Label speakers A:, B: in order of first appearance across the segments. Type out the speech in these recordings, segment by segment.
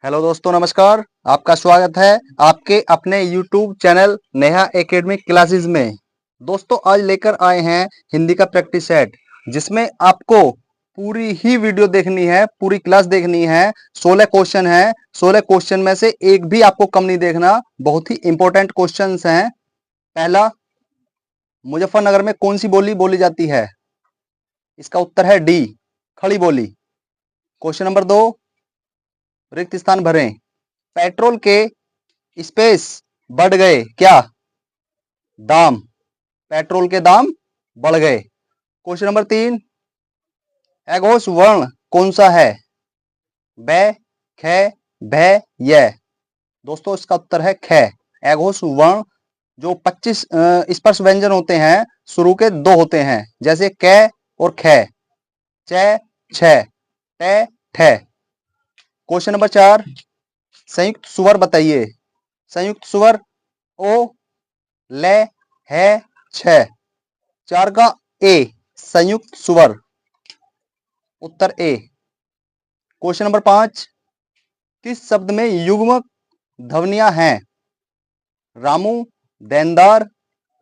A: Hello दोस्तों, नमस्कार। आपका स्वागत है आपके अपने YouTube channel Neha academic classes में। दोस्तों, आज लेकर आए हैं हिंदी का प्रैक्टिस सेट, जिसमें आपको पूरी ही वीडियो देखनी है, पूरी क्लास देखनी है। 16 क्वेश्चन है। 16 क्वेश्चन में से एक भी आपको कम नहीं देखना। बहुत ही इंपॉर्टेंट क्वेश्चंस हैं। पहला, मुजफ्फरनगर में कौन सी बोली बोली जाती है? इसका उत्तर है डी, खड़ी बोली। क्वेश्चन नंबर 2, रिक्त स्थान भरें। पेट्रोल के स्पेस बढ़ गए, क्या? दाम। पेट्रोल के दाम बढ़ गए। क्वेश्चन नंबर 3, एघोष वर्ण कौन सा है? बै, ख, भै, य। दोस्तों, इसका उत्तर है ख। एघोष वर्ण जो 25 स्पर्श व्यंजन होते हैं, शुरू के 2 होते हैं, जैसे क और ख, च, छ, ट, ठ। क्वेश्चन नंबर 4, संयुक्त स्वर बताइए। संयुक्त स्वर ओ, ले, है, छ। 4 का ए, संयुक्त स्वर, उत्तर ए। क्वेश्चन नंबर 5, किस शब्द में युग्मक ध्वनियां हैं? रामू, देनदार,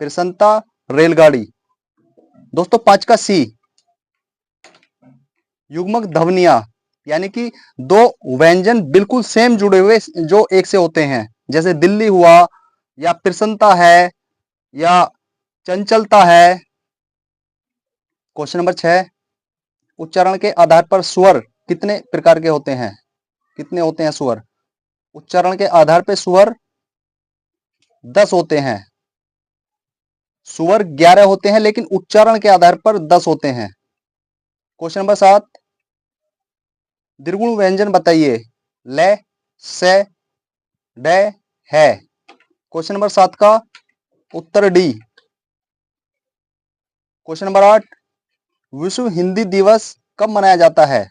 A: प्रसन्नता, रेलगाड़ी। दोस्तों, 5 का सी, युग्मक ध्वनियां, यानी कि 2 व्यंजन बिल्कुल सेम जुड़े हुए जो एक से होते हैं, जैसे दिल्ली हुआ, या प्रसन्नता है, या चंचलता है। क्वेश्चन नंबर 6, उच्चारण के आधार पर स्वर कितने प्रकार के होते हैं? कितने होते हैं स्वर? उच्चारण के आधार पर स्वर 10 होते हैं। स्वर 11 होते हैं, लेकिन उच्चारण के आधार पर 10 होते हैं। क्वेश्चन नंबर 7, द्विगुण व्यंजन बताइए। ले, से, डे, है। क्वेश्चन नंबर 7 का उत्तर डी। क्वेश्चन नंबर 8, विश्व हिंदी दिवस कब मनाया जाता है?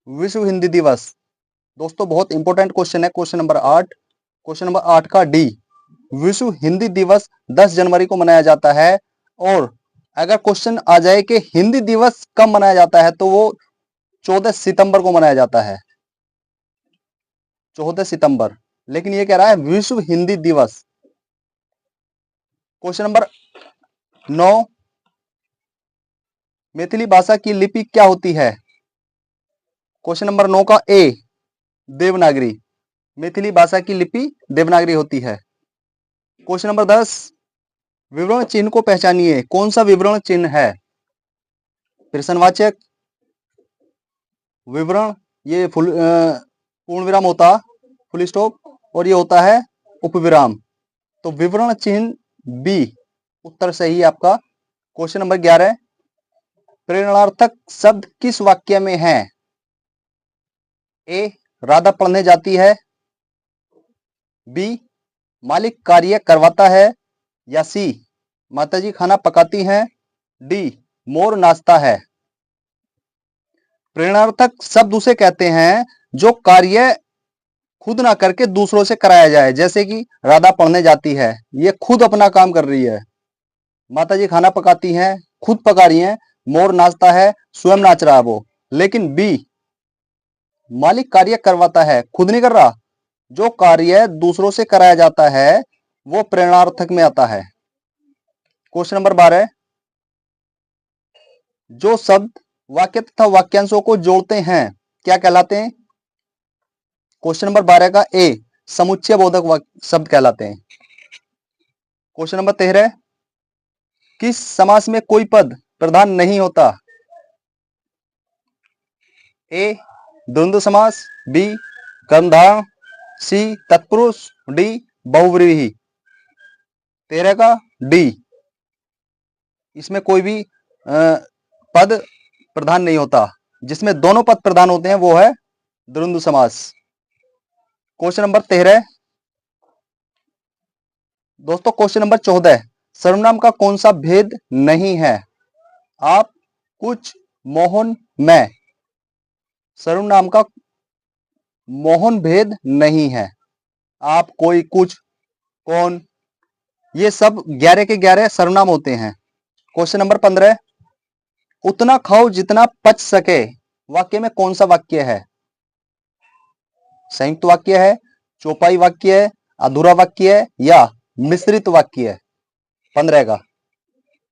A: विश्व हिंदी दिवस। दोस्तों, बहुत इंपॉर्टेंट क्वेश्चन है क्वेश्चन नंबर 8। क्वेश्चन नंबर 8 का डी, विश्व हिंदी दिवस 10 जनवरी को मनाया जाता है। और अगर क्वेश्चन आ जाए कि हिंदी दिवस कब मनाया जाता है, तो वो 14 सितंबर को मनाया जाता है। 14 सितंबर। लेकिन ये कह रहा है विश्व हिंदी दिवस। क्वेश्चन नंबर 9, मैथिली भाषा की लिपि क्या होती है? क्वेश्चन नंबर 9 का ए, देवनागरी। मैथिली भाषा की लिपि देवनागरी होती है। क्वेश्चन नंबर 10, विवरण चिन्ह को पहचानिए। कौन सा विवरण चिन्ह है? प्रश्नवाचक, विवरण, ये पूर्ण विराम होता, फुल स्टॉप, और ये होता है उपविराम। तो विवरण चिन्ह बी उत्तर सही है आपका। क्वेश्चन नंबर 11, प्रेरणार्थक शब्द किस वाक्य में है? ए, राधा पढ़ने जाती है। बी, मालिक कार्य करवाता है। या सी, माताजी खाना पकाती हैं। डी, मोर नाचता है। प्रेरणार्थक शब्द उसे कहते हैं जो कार्य खुद ना करके दूसरों से कराया जाए, जैसे कि राधा पढ़ने जाती है, ये खुद अपना काम कर रही है। माताजी खाना पकाती हैं, खुद पका रही हैं। मोर नाचता है, स्वयं नाच रहा है वो। लेकिन बी, मालिक कार्य करवाता है, खुद नहीं कर रहा। जो कार्य दूसरों से कराया जाता है वो प्रेरणार्थक में आता है। क्वेश्चन नंबर 12, जो शब्द वाक्य तथा वाक्यांशों को जोड़ते हैं क्या कहलाते हैं? क्वेश्चन नंबर 12 का ए, समुच्चय बोधक शब्द कहलाते हैं। क्वेश्चन नंबर 13, किस समास में कोई पद प्रधान नहीं होता? ए, द्वंद्व समास। बी, कर्मधारय। सी, तत्पुरुष। डी, बहुव्रीहि। 13 का डी, इसमें कोई भी पद प्रधान नहीं होता। जिसमें दोनों पद प्रधान होते हैं वो है द्वंद्व समास। Question number 13। दोस्तों, क्वेश्चन नंबर 14, सर्वनाम का कौन सा भेद नहीं है? आप, कुछ, मोहन, मैं। सर्वनाम का मोहन भेद नहीं है। आप, कोई, कुछ, कौन, ये सब 11 के 11 सर्वनाम होते हैं। क्वेश्चन नंबर 15, उतना खाओ जितना पच सके वाक्य में कौन सा वाक्य है? संयुक्त वाक्य है, चौपाई वाक्य है, अधूरा वाक्य है या मिश्रित वाक्य है?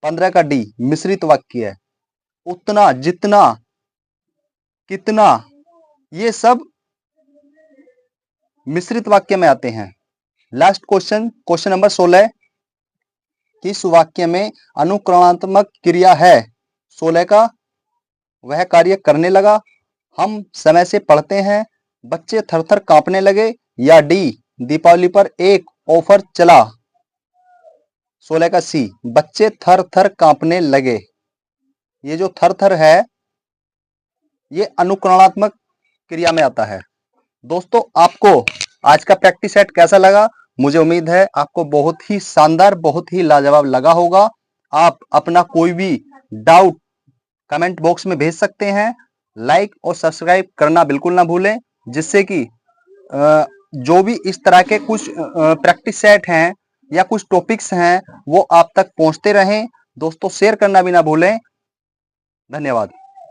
A: 15 का डी मिश्रित वाक्य है। उतना, जितना, कितना, ये सब मिश्रित वाक्य में आते हैं। लास्ट क्वेश्चन, क्वेश्चन नंबर 16, किस वाक्य में अनुकरणात्मक क्रिया है? 16 का वह कार्य करने लगा, हम समय से पढ़ते हैं, बच्चे थर-थर कांपने लगे या डी दीपावली पर एक ऑफर चला? 16 का सी बच्चे थर-थर कांपने लगे। ये जो थर-थर है ये अनुकरणात्मक क्रिया में आता है। दोस्तों, आपको आज का प्रैक्टिस सेट कैसा लगा? मुझे उम्मीद है आपको बहुत ही शानदार, बहुत ही लाजवाब लगा होगा। आप अपना कोई भी डाउट कमेंट बॉक्स में भेज सकते हैं। लाइक और सब्सक्राइब करना बिल्कुल ना भूलें, जिससे कि जो भी इस तरह के कुछ प्रैक्टिस सेट हैं या कुछ टॉपिक्स हैं वो आप तक पहुंचते रहें। दोस्तों, शेयर करना भी ना भूलें। धन्यवाद।